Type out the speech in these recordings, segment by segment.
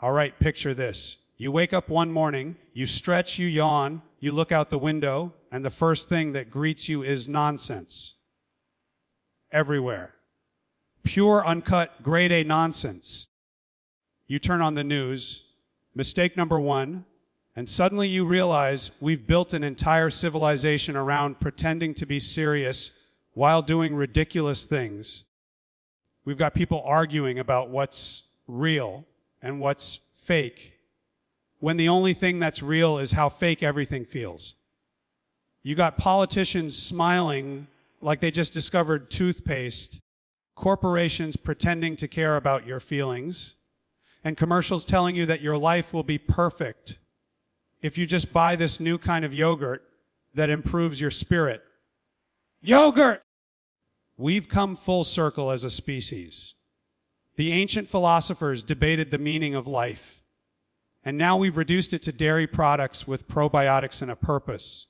All right, picture this. You wake up one morning, you stretch, you yawn, you look out the window, and the first thing that greets you is nonsense. Everywhere. Pure, uncut, grade A nonsense. You turn on the news, mistake number one, and suddenly you realize we've built an entire civilization around pretending to be serious while doing ridiculous things. We've got people arguing about what's real and what's fake, when the only thing that's real is how fake everything feels. You got politicians smiling like they just discovered toothpaste, corporations pretending to care about your feelings, and commercials telling you that your life will be perfect if you just buy this new kind of yogurt that improves your spirit. Yogurt! We've come full circle as a species. The ancient philosophers debated the meaning of life, and now we've reduced it to dairy products with probiotics and a purpose.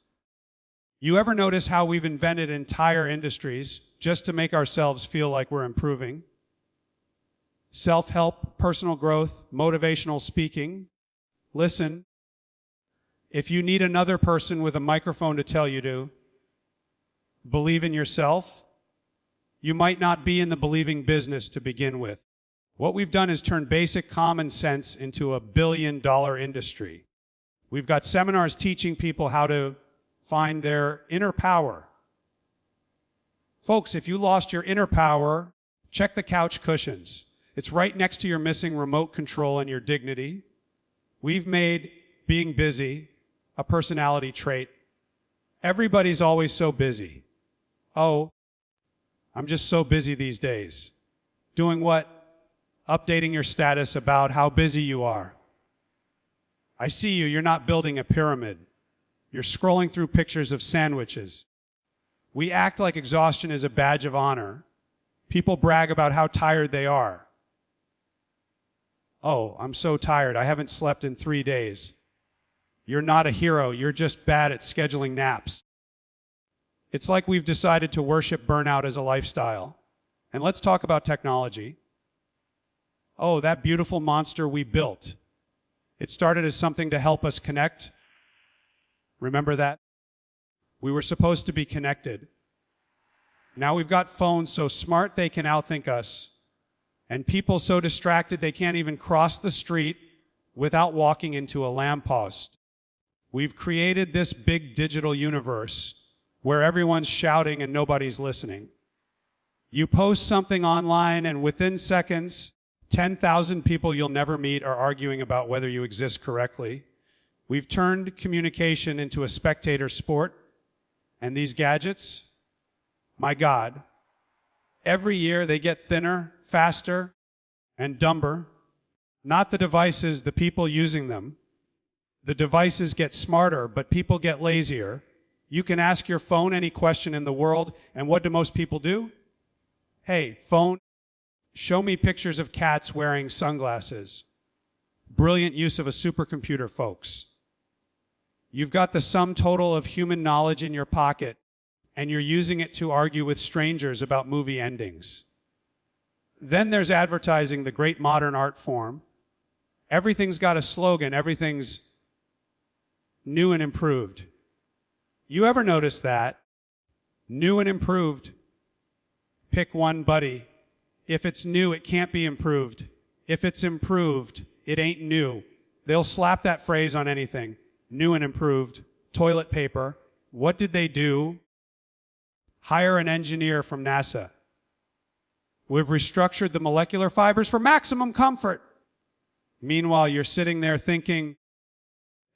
You ever notice how we've invented entire industries just to make ourselves feel like we're improving? Self-help, personal growth, motivational speaking. Listen, if you need another person with a microphone to tell you to believe in yourself, you might not be in the believing business to begin with. What we've done is turn basic common sense into a billion-dollar industry. We've got seminars teaching people how to find their inner power. Folks, if you lost your inner power, check the couch cushions. It's right next to your missing remote control and your dignity. We've made being busy a personality trait. Everybody's always so busy. Oh, I'm just so busy these days. Doing what? Updating your status about how busy you are. I see you, you're not building a pyramid. You're scrolling through pictures of sandwiches. We act like exhaustion is a badge of honor. People brag about how tired they are. Oh, I'm so tired, I haven't slept in 3 days. You're not a hero, you're just bad at scheduling naps. It's like we've decided to worship burnout as a lifestyle. And let's talk about technology. Oh, that beautiful monster we built. It started as something to help us connect. Remember that? We were supposed to be connected. Now we've got phones so smart they can outthink us, and people so distracted they can't even cross the street without walking into a lamppost. We've created this big digital universe where everyone's shouting and nobody's listening. You post something online and within seconds, 10,000 people you'll never meet are arguing about whether you exist correctly. We've turned communication into a spectator sport, and these gadgets, my God, every year they get thinner, faster, and dumber. Not the devices, the people using them. The devices get smarter, but people get lazier. You can ask your phone any question in the world, and what do most people do? Hey, phone, show me pictures of cats wearing sunglasses. Brilliant use of a supercomputer, folks. You've got the sum total of human knowledge in your pocket, and you're using it to argue with strangers about movie endings. Then there's advertising, the great modern art form. Everything's got a slogan, everything's new and improved. You ever notice that? New and improved. Pick one, buddy. If it's new, it can't be improved. If it's improved, it ain't new. They'll slap that phrase on anything. New and improved. Toilet paper. What did they do? Hire an engineer from NASA. We've restructured the molecular fibers for maximum comfort. Meanwhile, you're sitting there thinking,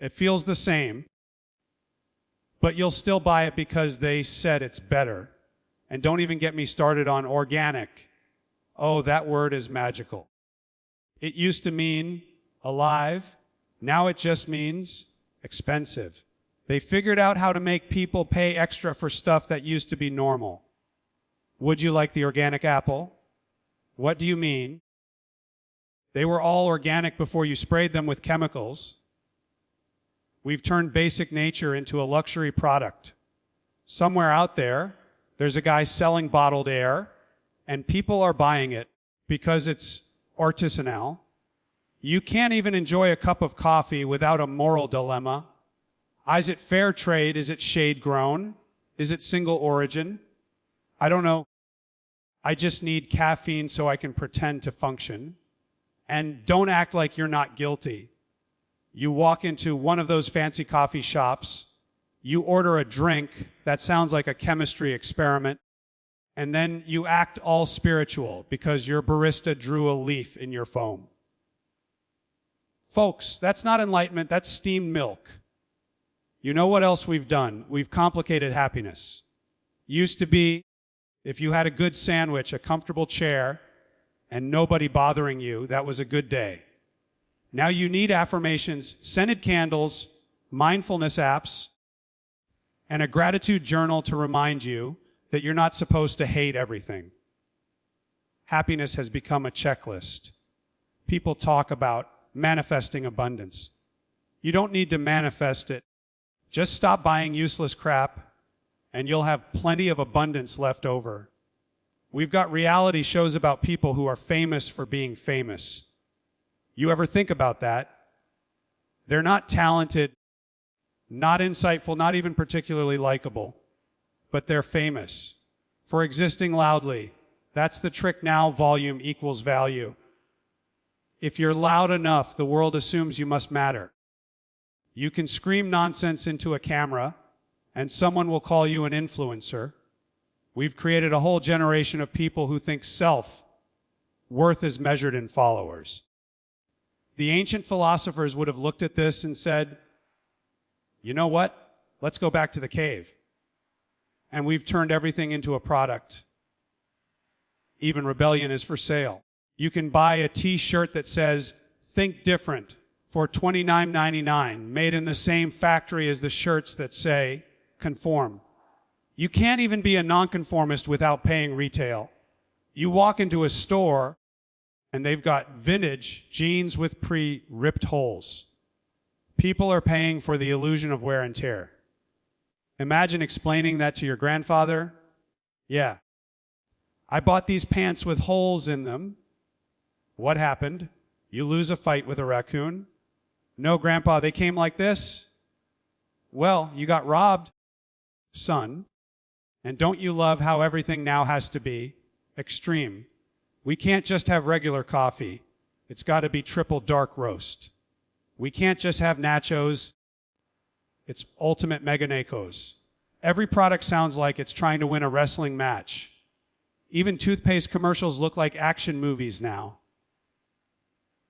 it feels the same, but you'll still buy it because they said it's better. And don't even get me started on organic. Oh, that word is magical. It used to mean alive. Now it just means expensive. They figured out how to make people pay extra for stuff that used to be normal. Would you like the organic apple? What do you mean? They were all organic before you sprayed them with chemicals. We've turned basic nature into a luxury product. Somewhere out there, there's a guy selling bottled air, and people are buying it because it's artisanal. You can't even enjoy a cup of coffee without a moral dilemma. Is it fair trade? Is it shade grown? Is it single origin? I don't know. I just need caffeine so I can pretend to function. And don't act like you're not guilty. You walk into one of those fancy coffee shops, you order a drink that sounds like a chemistry experiment, and then you act all spiritual because your barista drew a leaf in your foam. Folks, that's not enlightenment, that's steamed milk. You know what else we've done? We've complicated happiness. Used to be, if you had a good sandwich, a comfortable chair, and nobody bothering you, that was a good day. Now you need affirmations, scented candles, mindfulness apps, and a gratitude journal to remind you that you're not supposed to hate everything. Happiness has become a checklist. People talk about manifesting abundance. You don't need to manifest it. Just stop buying useless crap, and you'll have plenty of abundance left over. We've got reality shows about people who are famous for being famous. You ever think about that? They're not talented, not insightful, not even particularly likable, but they're famous for existing loudly. That's the trick now, volume equals value. If you're loud enough, the world assumes you must matter. You can scream nonsense into a camera, and someone will call you an influencer. We've created a whole generation of people who think self-worth is measured in followers. The ancient philosophers would have looked at this and said, you know what? Let's go back to the cave. And we've turned everything into a product. Even rebellion is for sale. You can buy a t-shirt that says, think different, for $29.99, made in the same factory as the shirts that say, conform. You can't even be a nonconformist without paying retail. You walk into a store, and they've got vintage jeans with pre-ripped holes. People are paying for the illusion of wear and tear. Imagine explaining that to your grandfather. Yeah, I bought these pants with holes in them. What happened? You lose a fight with a raccoon? No, Grandpa, they came like this. Well, you got robbed, son. And don't you love how everything now has to be extreme? We can't just have regular coffee. It's got to be triple dark roast. We can't just have nachos. It's ultimate mega nachos. Every product sounds like it's trying to win a wrestling match. Even toothpaste commercials look like action movies now.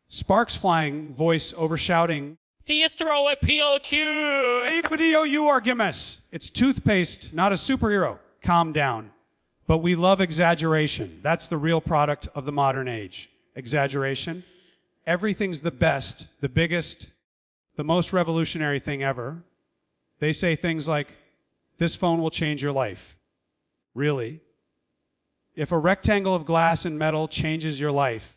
Sparks flying, voice overshouting. Distro POQ! You arguments. It's toothpaste, not a superhero. Calm down. But we love exaggeration. That's the real product of the modern age. Exaggeration. Everything's the best, the biggest, the most revolutionary thing ever. They say things like, this phone will change your life. Really? If a rectangle of glass and metal changes your life,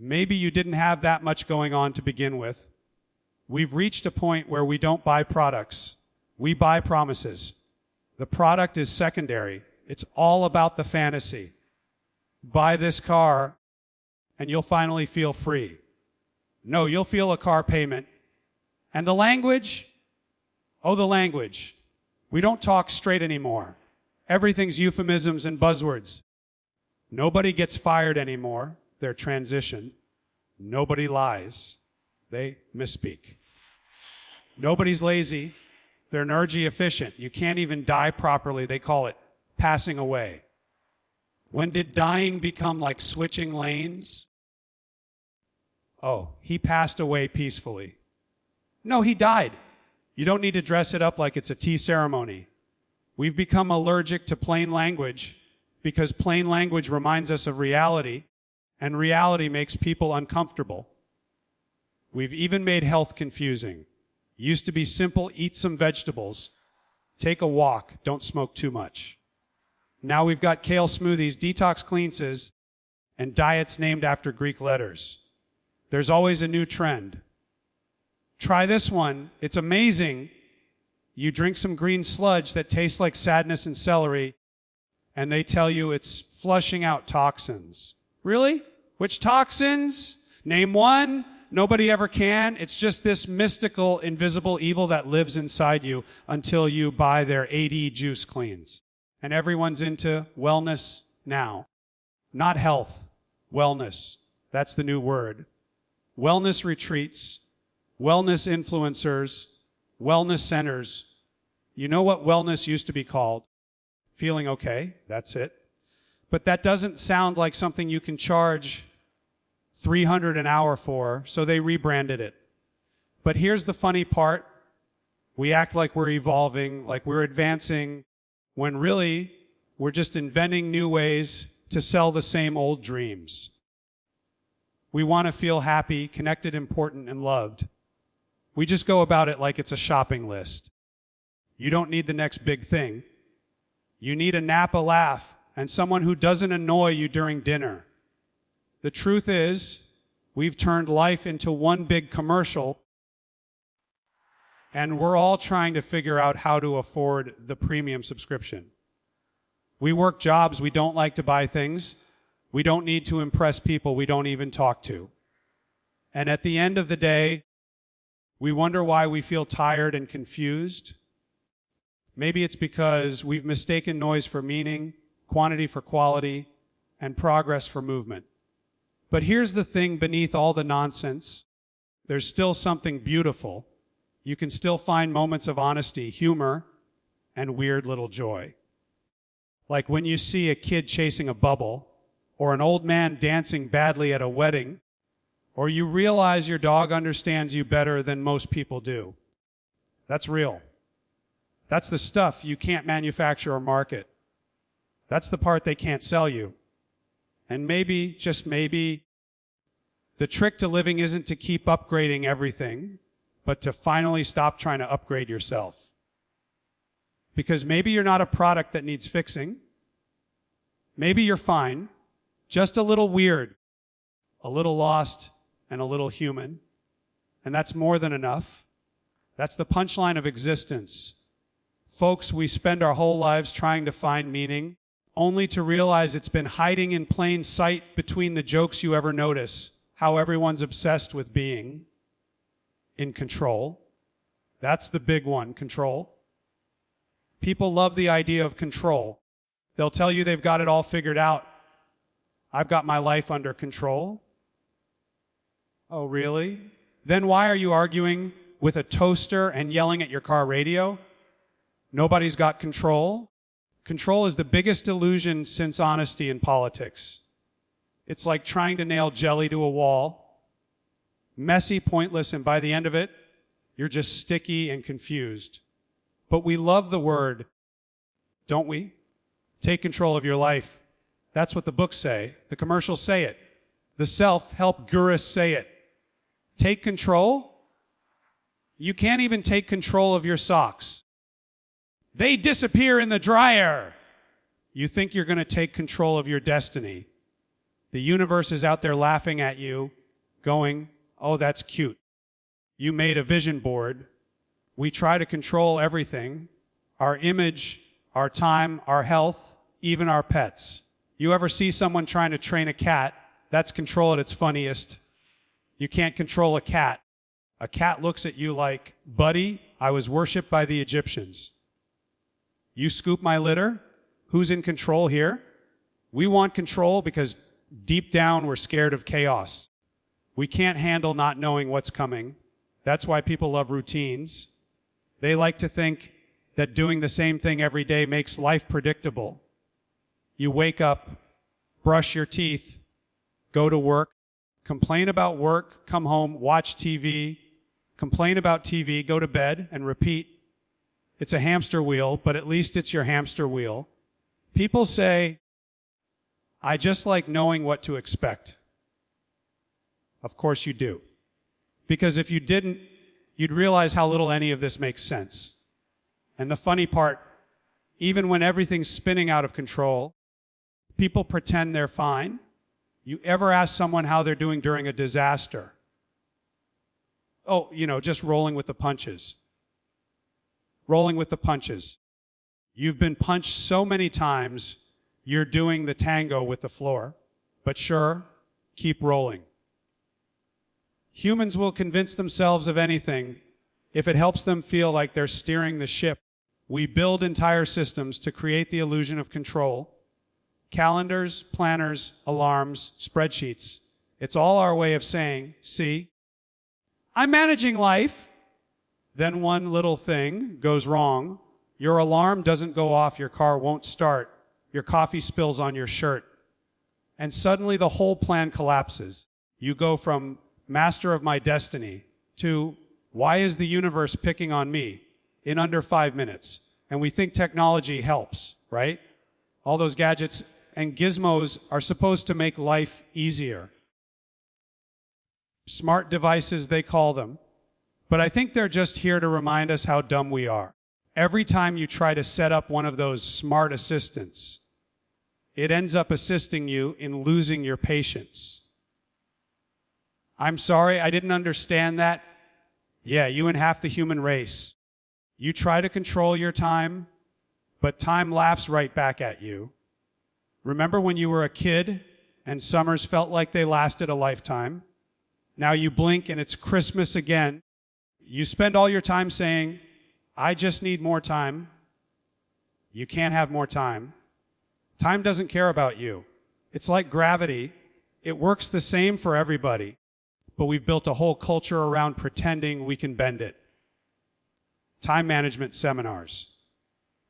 maybe you didn't have that much going on to begin with. We've reached a point where we don't buy products. We buy promises. The product is secondary. It's all about the fantasy. Buy this car, and you'll finally feel free. No, you'll feel a car payment. And the language? Oh, the language. We don't talk straight anymore. Everything's euphemisms and buzzwords. Nobody gets fired anymore. They're transition. Nobody lies. They misspeak. Nobody's lazy. They're energy efficient. You can't even die properly. They call it passing away. When did dying become like switching lanes? Oh, he passed away peacefully. No, he died. You don't need to dress it up like it's a tea ceremony. We've become allergic to plain language because plain language reminds us of reality, and reality makes people uncomfortable. We've even made health confusing. Used to be simple, eat some vegetables, take a walk, don't smoke too much. Now we've got kale smoothies, detox cleanses, and diets named after Greek letters. There's always a new trend. Try this one. It's amazing. You drink some green sludge that tastes like sadness and celery, and they tell you it's flushing out toxins. Really? Which toxins? Name one. Nobody ever can. It's just this mystical, invisible evil that lives inside you until you buy their 80 juice cleans. And everyone's into wellness now. Not health, wellness. That's the new word. Wellness retreats, wellness influencers, wellness centers. You know what wellness used to be called? Feeling okay, that's it. But that doesn't sound like something you can charge $300 an hour for, so they rebranded it. But here's the funny part. We act like we're evolving, like we're advancing, when really we're just inventing new ways to sell the same old dreams. We want to feel happy, connected, important, and loved. We just go about it like it's a shopping list. You don't need the next big thing. You need a nap, a laugh, and someone who doesn't annoy you during dinner. The truth is, we've turned life into one big commercial, and we're all trying to figure out how to afford the premium subscription. We work jobs we don't like to buy things. We don't need to impress people we don't even talk to. And at the end of the day, we wonder why we feel tired and confused. Maybe it's because we've mistaken noise for meaning, quantity for quality, and progress for movement. But here's the thing beneath all the nonsense. There's still something beautiful. You can still find moments of honesty, humor, and weird little joy. Like when you see a kid chasing a bubble, or an old man dancing badly at a wedding, or you realize your dog understands you better than most people do. That's real. That's the stuff you can't manufacture or market. That's the part they can't sell you. And maybe, just maybe, the trick to living isn't to keep upgrading everything, but to finally stop trying to upgrade yourself. Because maybe you're not a product that needs fixing. Maybe you're fine, just a little weird, a little lost, and a little human. And that's more than enough. That's the punchline of existence. Folks, we spend our whole lives trying to find meaning, only to realize it's been hiding in plain sight between the jokes you ever notice, how everyone's obsessed with being in control. That's the big one, control. People love the idea of control. They'll tell you they've got it all figured out. I've got my life under control. Oh, really? Then why are you arguing with a toaster and yelling at your car radio? Nobody's got control. Control is the biggest illusion since honesty in politics. It's like trying to nail jelly to a wall. Messy, pointless, and by the end of it, you're just sticky and confused. But we love the word, don't we? Take control of your life. That's what the books say. The commercials say it. The self-help gurus say it. Take control? You can't even take control of your socks. They disappear in the dryer. You think you're going to take control of your destiny. The universe is out there laughing at you, going, oh, that's cute. You made a vision board. We try to control everything. Our image, our time, our health, even our pets. You ever see someone trying to train a cat? That's control at its funniest. You can't control a cat. A cat looks at you like, buddy, I was worshipped by the Egyptians. You scoop my litter? Who's in control here? We want control because deep down we're scared of chaos. We can't handle not knowing what's coming. That's why people love routines. They like to think that doing the same thing every day makes life predictable. You wake up, brush your teeth, go to work, complain about work, come home, watch TV, complain about TV, go to bed, and repeat. It's a hamster wheel, but at least it's your hamster wheel. People say, I just like knowing what to expect. Of course you do. Because if you didn't, you'd realize how little any of this makes sense. And the funny part, even when everything's spinning out of control, people pretend they're fine. You ever ask someone how they're doing during a disaster? Oh, just rolling with the punches. Rolling with the punches. You've been punched so many times, you're doing the tango with the floor. But sure, keep rolling. Humans will convince themselves of anything if it helps them feel like they're steering the ship. We build entire systems to create the illusion of control. Calendars, planners, alarms, spreadsheets. It's all our way of saying, see, I'm managing life. Then one little thing goes wrong. Your alarm doesn't go off, your car won't start, your coffee spills on your shirt. And suddenly the whole plan collapses. You go from master of my destiny to why is the universe picking on me in under 5 minutes? And we think technology helps, right? All those gadgets and gizmos are supposed to make life easier. Smart devices, they call them. But I think they're just here to remind us how dumb we are. Every time you try to set up one of those smart assistants, it ends up assisting you in losing your patience. I'm sorry, I didn't understand that. Yeah, you and half the human race. You try to control your time, but time laughs right back at you. Remember when you were a kid and summers felt like they lasted a lifetime? Now you blink and it's Christmas again. You spend all your time saying, I just need more time. You can't have more time. Time doesn't care about you. It's like gravity. It works the same for everybody, but we've built a whole culture around pretending we can bend it. Time management seminars.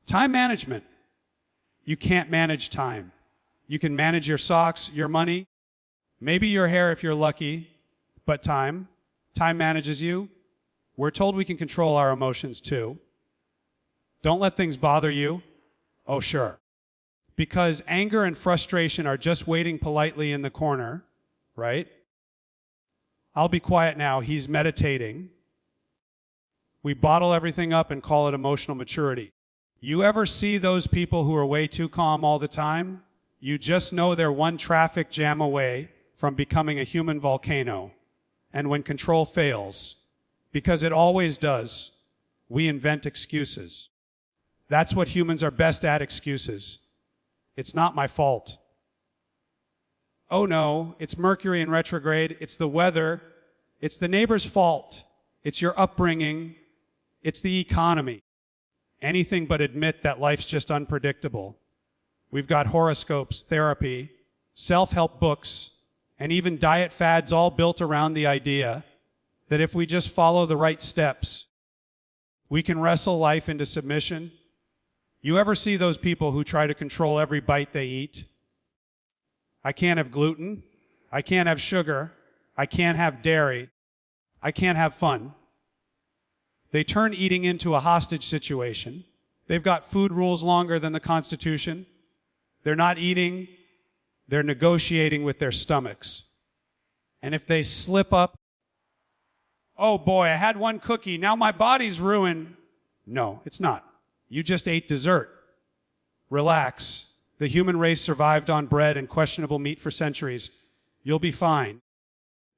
Time management. You can't manage time. You can manage your socks, your money, maybe your hair if you're lucky, but time manages you. We're told we can control our emotions too. Don't let things bother you. Oh, sure. Because anger and frustration are just waiting politely in the corner, right? I'll be quiet now. He's meditating. We bottle everything up and call it emotional maturity. You ever see those people who are way too calm all the time? You just know they're one traffic jam away from becoming a human volcano. And when control fails, because it always does, we invent excuses. That's what humans are best at, excuses. It's not my fault. Oh no, it's Mercury in retrograde, it's the weather, it's the neighbor's fault, it's your upbringing, it's the economy. Anything but admit that life's just unpredictable. We've got horoscopes, therapy, self-help books, and even diet fads all built around the idea that if we just follow the right steps, we can wrestle life into submission. You ever see those people who try to control every bite they eat? I can't have gluten. I can't have sugar. I can't have dairy. I can't have fun. They turn eating into a hostage situation. They've got food rules longer than the Constitution. They're not eating. They're negotiating with their stomachs. And if they slip up, oh boy, I had one cookie, now my body's ruined. No, it's not. You just ate dessert. Relax. The human race survived on bread and questionable meat for centuries. You'll be fine.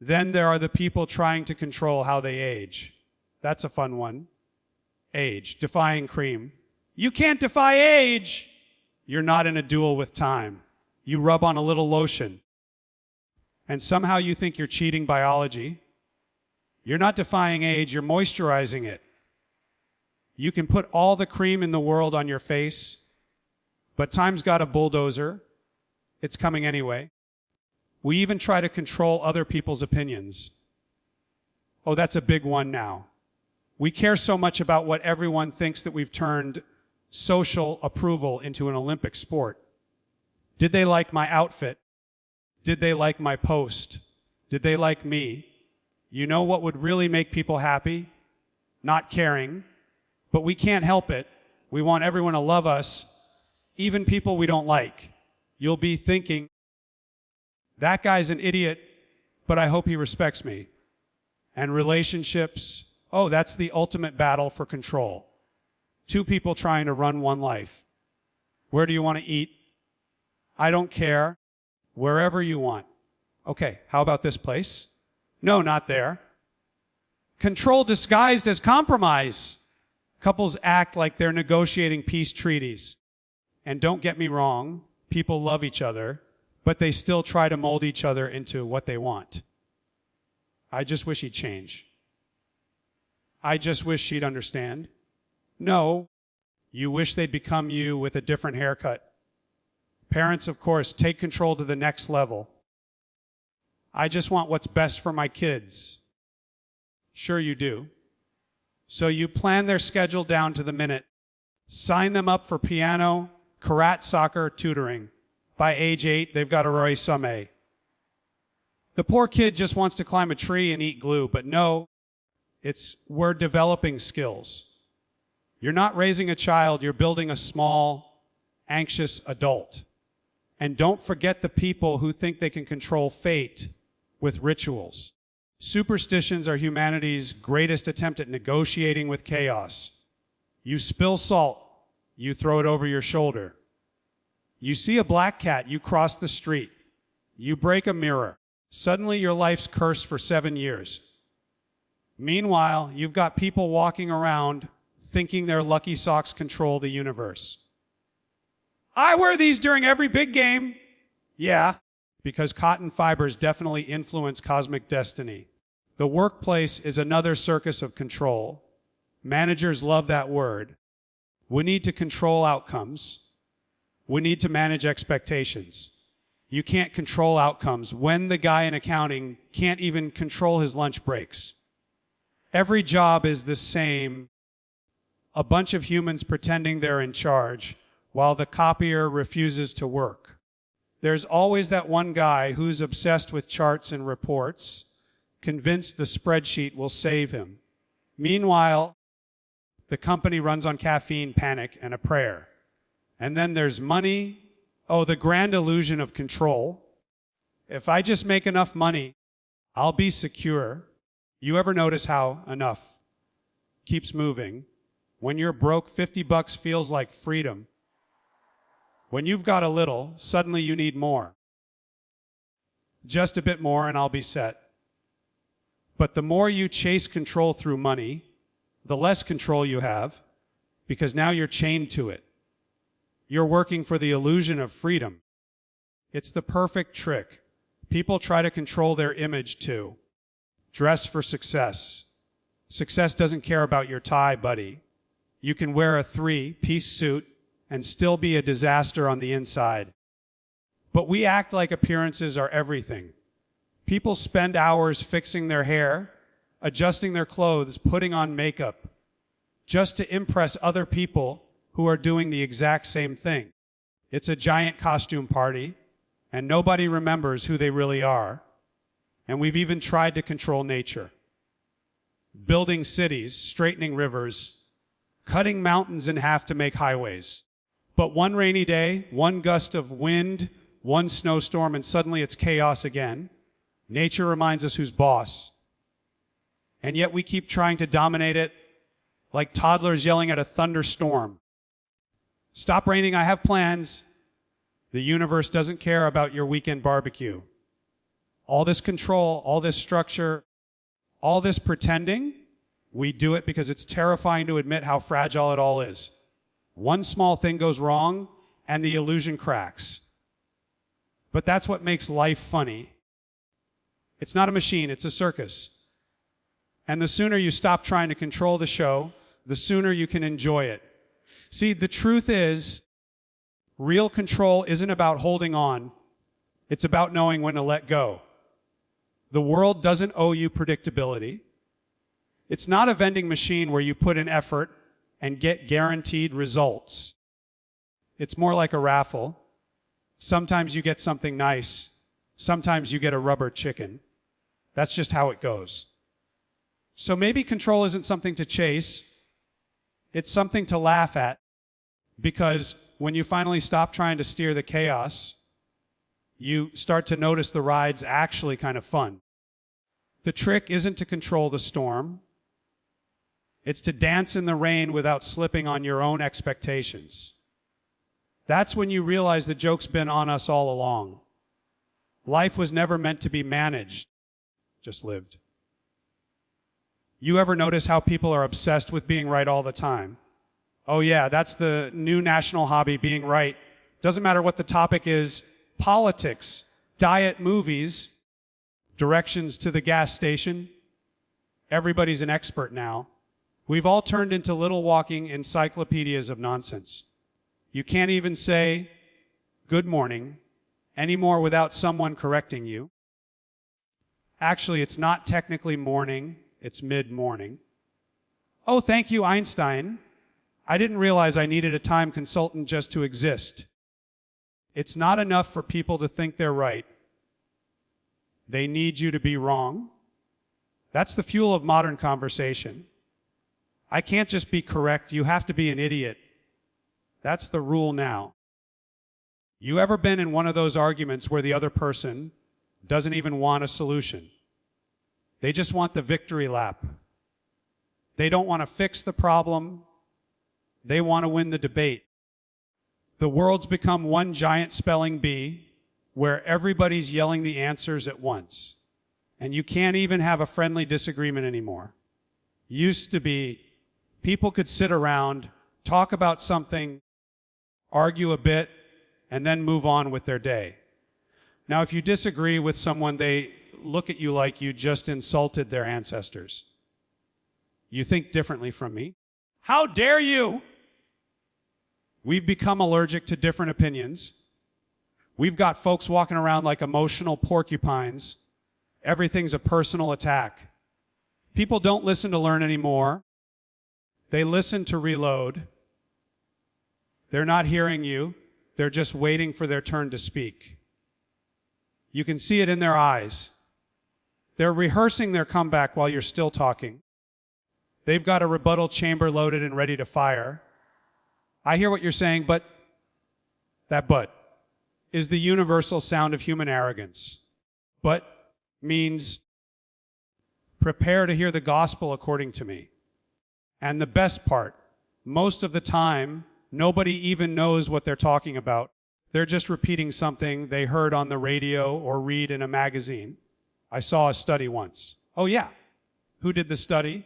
Then there are the people trying to control how they age. That's a fun one. Age, defying cream. You can't defy age. You're not in a duel with time. You rub on a little lotion. And somehow you think you're cheating biology. You're not defying age, you're moisturizing it. You can put all the cream in the world on your face, but time's got a bulldozer. It's coming anyway. We even try to control other people's opinions. Oh, that's a big one now. We care so much about what everyone thinks that we've turned social approval into an Olympic sport. Did they like my outfit? Did they like my post? Did they like me? You know what would really make people happy? Not caring. But we can't help it. We want everyone to love us, even people we don't like. You'll be thinking, that guy's an idiot, but I hope he respects me. And relationships, oh, that's the ultimate battle for control. Two people trying to run one life. Where do you want to eat? I don't care. Wherever you want. Okay, how about this place? No, not there. Control disguised as compromise. Couples act like they're negotiating peace treaties. And don't get me wrong, people love each other, but they still try to mold each other into what they want. I just wish he'd change. I just wish she'd understand. No, you wish they'd become you with a different haircut. Parents, of course, take control to the next level. I just want what's best for my kids. Sure you do. So you plan their schedule down to the minute. Sign them up for piano, karate, soccer, tutoring. By age 8, they've got a Roy Summe. The poor kid just wants to climb a tree and eat glue, but no, we're developing skills. You're not raising a child, you're building a small, anxious adult. And don't forget the people who think they can control fate with rituals. Superstitions are humanity's greatest attempt at negotiating with chaos. You spill salt, you throw it over your shoulder. You see a black cat, you cross the street. You break a mirror. Suddenly your life's cursed for 7 years. Meanwhile, you've got people walking around thinking their lucky socks control the universe. I wear these during every big game. Yeah, because cotton fibers definitely influence cosmic destiny. The workplace is another circus of control. Managers love that word. We need to control outcomes. We need to manage expectations. You can't control outcomes when the guy in accounting can't even control his lunch breaks. Every job is the same. A bunch of humans pretending they're in charge while the copier refuses to work. There's always that one guy who's obsessed with charts and reports, convinced the spreadsheet will save him. Meanwhile, the company runs on caffeine, panic, and a prayer. And then there's money. Oh, the grand illusion of control. If I just make enough money, I'll be secure. You ever notice how enough keeps moving? When you're broke, $50 feels like freedom. When you've got a little, suddenly you need more. Just a bit more and I'll be set. But the more you chase control through money, the less control you have, because now you're chained to it. You're working for the illusion of freedom. It's the perfect trick. People try to control their image too. Dress for success. Success doesn't care about your tie, buddy. You can wear a 3-piece suit and still be a disaster on the inside. But we act like appearances are everything. People spend hours fixing their hair, adjusting their clothes, putting on makeup, just to impress other people who are doing the exact same thing. It's a giant costume party, and nobody remembers who they really are. And we've even tried to control nature. Building cities, straightening rivers, cutting mountains in half to make highways. But one rainy day, one gust of wind, one snowstorm, and suddenly it's chaos again. Nature reminds us who's boss. And yet we keep trying to dominate it like toddlers yelling at a thunderstorm. Stop raining, I have plans. The universe doesn't care about your weekend barbecue. All this control, all this structure, all this pretending, we do it because it's terrifying to admit how fragile it all is. One small thing goes wrong and the illusion cracks. But that's what makes life funny. It's not a machine, it's a circus. And the sooner you stop trying to control the show, the sooner you can enjoy it. See, the truth is, real control isn't about holding on. It's about knowing when to let go. The world doesn't owe you predictability. It's not a vending machine where you put in effort and get guaranteed results. It's more like a raffle. Sometimes you get something nice. Sometimes you get a rubber chicken. That's just how it goes. So maybe control isn't something to chase. It's something to laugh at. Because when you finally stop trying to steer the chaos, you start to notice the ride's actually kind of fun. The trick isn't to control the storm. It's to dance in the rain without slipping on your own expectations. That's when you realize the joke's been on us all along. Life was never meant to be managed, just lived. You ever notice how people are obsessed with being right all the time? Oh yeah, that's the new national hobby, being right. Doesn't matter what the topic is, politics, diet, movies, directions to the gas station. Everybody's an expert now. We've all turned into little walking encyclopedias of nonsense. You can't even say good morning anymore without someone correcting you. Actually, it's not technically morning, it's mid-morning. Oh, thank you, Einstein. I didn't realize I needed a time consultant just to exist. It's not enough for people to think they're right. They need you to be wrong. That's the fuel of modern conversation. I can't just be correct, you have to be an idiot. That's the rule now. You ever been in one of those arguments where the other person doesn't even want a solution? They just want the victory lap. They don't want to fix the problem. They want to win the debate. The world's become one giant spelling bee where everybody's yelling the answers at once. And you can't even have a friendly disagreement anymore. Used to be, people could sit around, talk about something, argue a bit, and then move on with their day. Now, if you disagree with someone, they look at you like you just insulted their ancestors. You think differently from me. How dare you? We've become allergic to different opinions. We've got folks walking around like emotional porcupines. Everything's a personal attack. People don't listen to learn anymore. They listen to reload. They're not hearing you. They're just waiting for their turn to speak. You can see it in their eyes. They're rehearsing their comeback while you're still talking. They've got a rebuttal chamber loaded and ready to fire. I hear what you're saying, but that but is the universal sound of human arrogance. But means prepare to hear the gospel according to me. And the best part, most of the time, nobody even knows what they're talking about. They're just repeating something they heard on the radio or read in a magazine. I saw a study once. Oh yeah. Who did the study?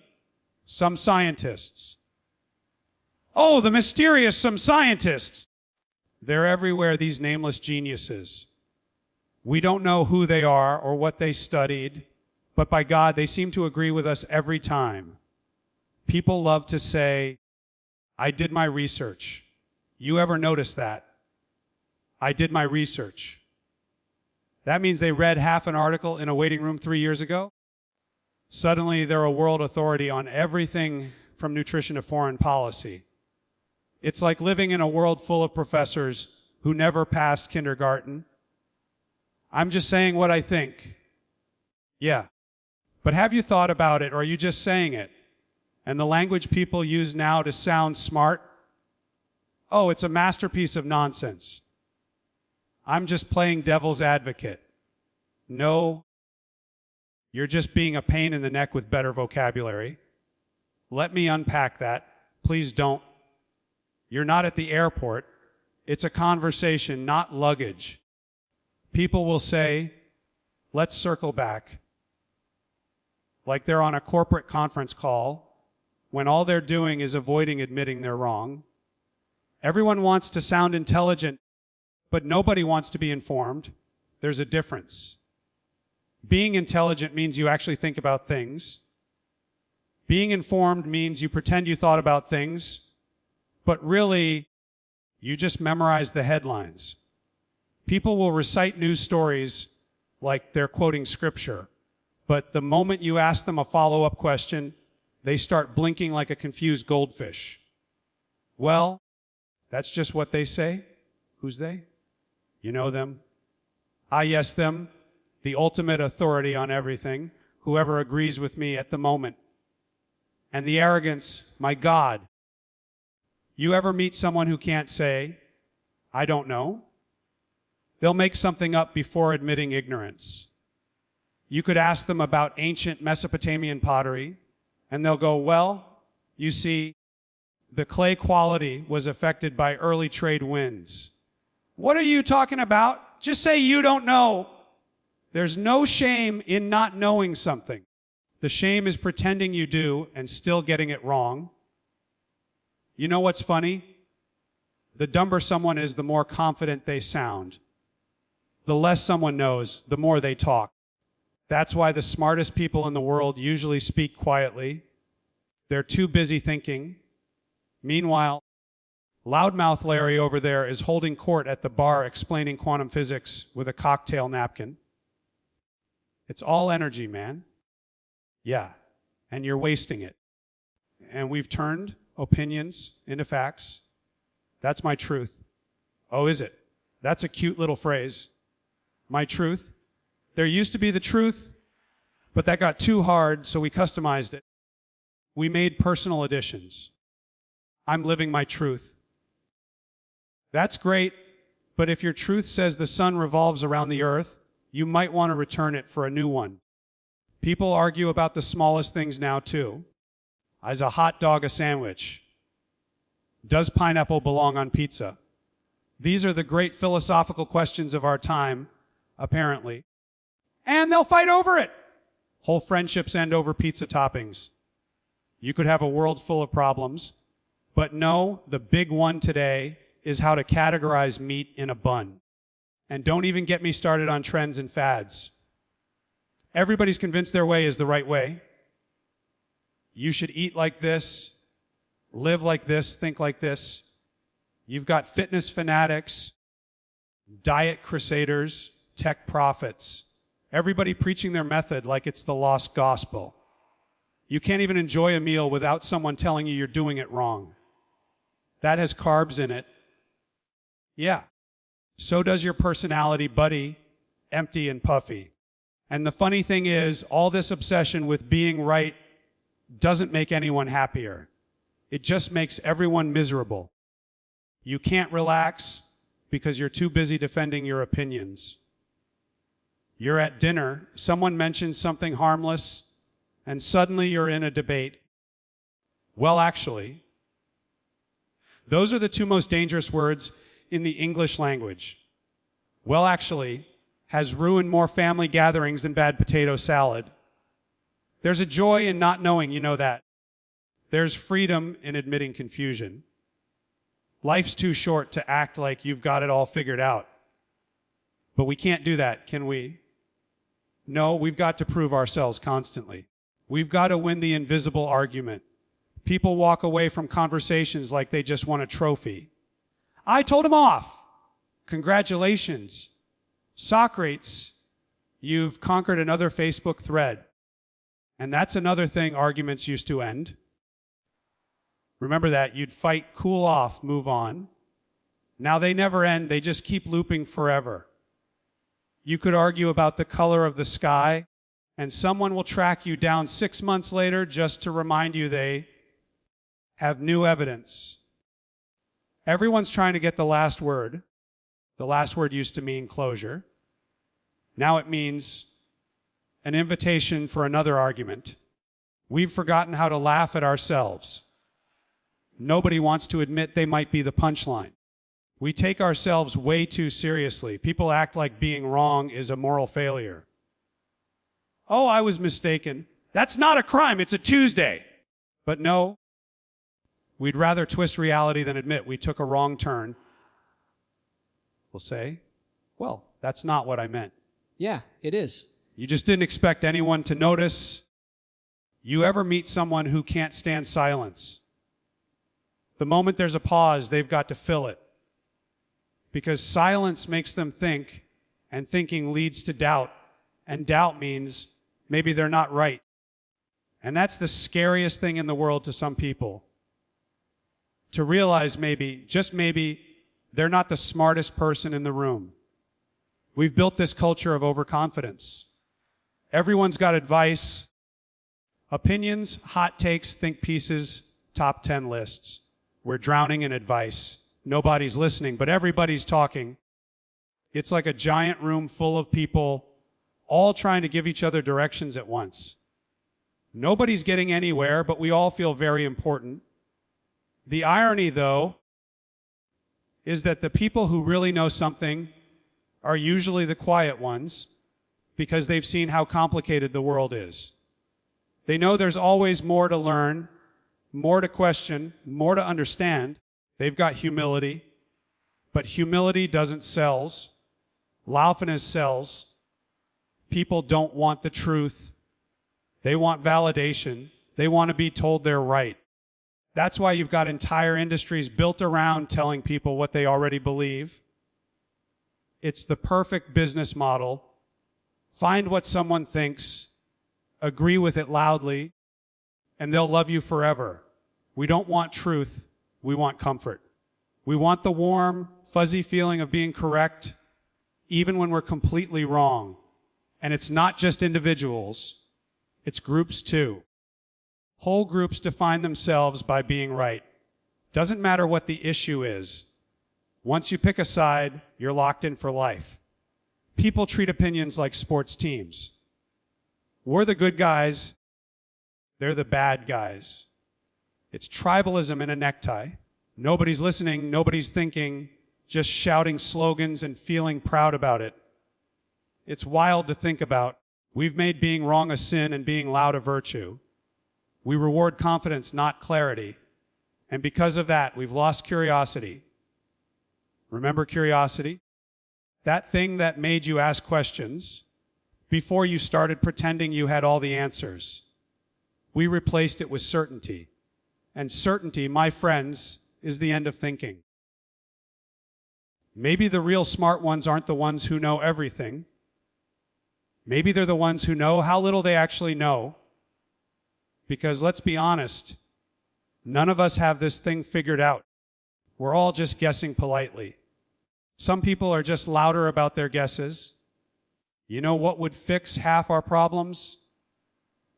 Some scientists. Oh, the mysterious some scientists. They're everywhere, these nameless geniuses. We don't know who they are or what they studied, but by God, they seem to agree with us every time. People love to say, I did my research. You ever notice that? I did my research. That means they read half an article in a waiting room 3 years ago. Suddenly, they're a world authority on everything from nutrition to foreign policy. It's like living in a world full of professors who never passed kindergarten. I'm just saying what I think. Yeah. But have you thought about it, or are you just saying it? And the language people use now to sound smart? Oh, it's a masterpiece of nonsense. I'm just playing devil's advocate. No, you're just being a pain in the neck with better vocabulary. Let me unpack that. Please don't. You're not at the airport. It's a conversation, not luggage. People will say, let's circle back. Like they're on a corporate conference call when all they're doing is avoiding admitting they're wrong. Everyone wants to sound intelligent, but nobody wants to be informed. There's a difference. Being intelligent means you actually think about things. Being informed means you pretend you thought about things, but really, you just memorize the headlines. People will recite news stories like they're quoting scripture, but the moment you ask them a follow-up question, they start blinking like a confused goldfish. Well, that's just what they say. Who's they? You know them. Ah, yes, them, the ultimate authority on everything, whoever agrees with me at the moment. And the arrogance, my God. You ever meet someone who can't say, I don't know? They'll make something up before admitting ignorance. You could ask them about ancient Mesopotamian pottery, and they'll go, well, you see, the clay quality was affected by early trade winds. What are you talking about? Just say you don't know. There's no shame in not knowing something. The shame is pretending you do and still getting it wrong. You know what's funny? The dumber someone is, the more confident they sound. The less someone knows, the more they talk. That's why the smartest people in the world usually speak quietly. They're too busy thinking. Meanwhile, loudmouth Larry over there is holding court at the bar explaining quantum physics with a cocktail napkin. It's all energy, man. Yeah, and you're wasting it. And we've turned opinions into facts. That's my truth. Oh, is it? That's a cute little phrase. My truth. There used to be the truth, but that got too hard, so we customized it. We made personal additions. I'm living my truth. That's great, but if your truth says the sun revolves around the earth, you might want to return it for a new one. People argue about the smallest things now, too. Is a hot dog a sandwich? Does pineapple belong on pizza? These are the great philosophical questions of our time, apparently. And they'll fight over it. Whole friendships end over pizza toppings. You could have a world full of problems, but no, the big one today is how to categorize meat in a bun. And don't even get me started on trends and fads. Everybody's convinced their way is the right way. You should eat like this, live like this, think like this. You've got fitness fanatics, diet crusaders, tech prophets, everybody preaching their method like it's the lost gospel. You can't even enjoy a meal without someone telling you you're doing it wrong. That has carbs in it. Yeah. So does your personality, buddy, empty and puffy. And the funny thing is, all this obsession with being right doesn't make anyone happier. It just makes everyone miserable. You can't relax because you're too busy defending your opinions. You're at dinner, someone mentions something harmless, and suddenly you're in a debate. Well, actually, those are the two most dangerous words in the English language. Well, actually has ruined more family gatherings than bad potato salad. There's a joy in not knowing, you know that. There's freedom in admitting confusion. Life's too short to act like you've got it all figured out. But we can't do that, can we? No, we've got to prove ourselves constantly. We've got to win the invisible argument. People walk away from conversations like they just won a trophy. I told him off. Congratulations. Socrates, you've conquered another Facebook thread. And that's another thing arguments used to end. Remember that. You'd fight, cool off, move on. Now they never end. They just keep looping forever. You could argue about the color of the sky, and someone will track you down 6 months later just to remind you they have new evidence. Everyone's trying to get the last word. The last word used to mean closure. Now it means an invitation for another argument. We've forgotten how to laugh at ourselves. Nobody wants to admit they might be the punchline. We take ourselves way too seriously. People act like being wrong is a moral failure. Oh, I was mistaken. That's not a crime. It's a Tuesday. But no, we'd rather twist reality than admit we took a wrong turn. We'll say, well, that's not what I meant. Yeah, it is. You just didn't expect anyone to notice. You ever meet someone who can't stand silence? The moment there's a pause, they've got to fill it. Because silence makes them think, and thinking leads to doubt, and doubt means maybe they're not right. And that's the scariest thing in the world to some people. To realize maybe, just maybe, they're not the smartest person in the room. We've built this culture of overconfidence. Everyone's got advice, opinions, hot takes, think pieces, top 10 lists. We're drowning in advice. Nobody's listening, but everybody's talking. It's like a giant room full of people all trying to give each other directions at once. Nobody's getting anywhere, but we all feel very important. The irony, though, is that the people who really know something are usually the quiet ones because they've seen how complicated the world is. They know there's always more to learn, more to question, more to understand. They've got humility, but humility doesn't sells. Laufenes sells. People don't want the truth. They want validation. They want to be told they're right. That's why you've got entire industries built around telling people what they already believe. It's the perfect business model. Find what someone thinks, agree with it loudly, and they'll love you forever. We don't want truth. We want comfort. We want the warm, fuzzy feeling of being correct, even when we're completely wrong. And it's not just individuals. It's groups too. Whole groups define themselves by being right. Doesn't matter what the issue is. Once you pick a side, you're locked in for life. People treat opinions like sports teams. We're the good guys. They're the bad guys. It's tribalism in a necktie. Nobody's listening, nobody's thinking, just shouting slogans and feeling proud about it. It's wild to think about. We've made being wrong a sin and being loud a virtue. We reward confidence, not clarity. And because of that, we've lost curiosity. Remember curiosity? That thing that made you ask questions before you started pretending you had all the answers. We replaced it with certainty. And certainty, my friends, is the end of thinking. Maybe the real smart ones aren't the ones who know everything. Maybe they're the ones who know how little they actually know. Because let's be honest, none of us have this thing figured out. We're all just guessing politely. Some people are just louder about their guesses. You know what would fix half our problems?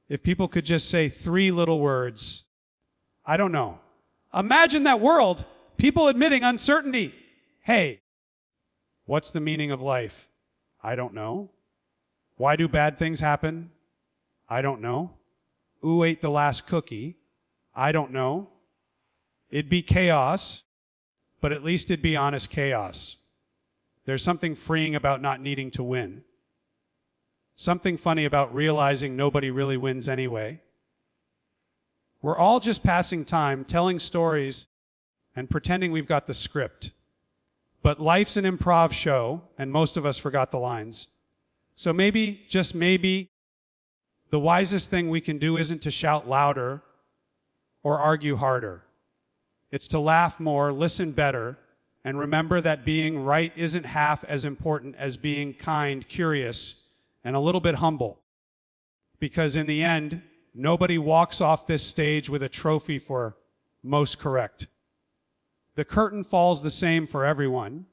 If people could just say 3 little words. I don't know. Imagine that world, people admitting uncertainty. Hey, what's the meaning of life? I don't know. Why do bad things happen? I don't know. Who ate the last cookie? I don't know. It'd be chaos, but at least it'd be honest chaos. There's something freeing about not needing to win. Something funny about realizing nobody really wins anyway. We're all just passing time, telling stories, and pretending we've got the script. But life's an improv show, and most of us forgot the lines. So maybe, just maybe, the wisest thing we can do isn't to shout louder or argue harder. It's to laugh more, listen better, and remember that being right isn't half as important as being kind, curious, and a little bit humble. Because in the end, nobody walks off this stage with a trophy for most correct. The curtain falls the same for everyone,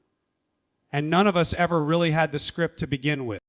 and none of us ever really had the script to begin with.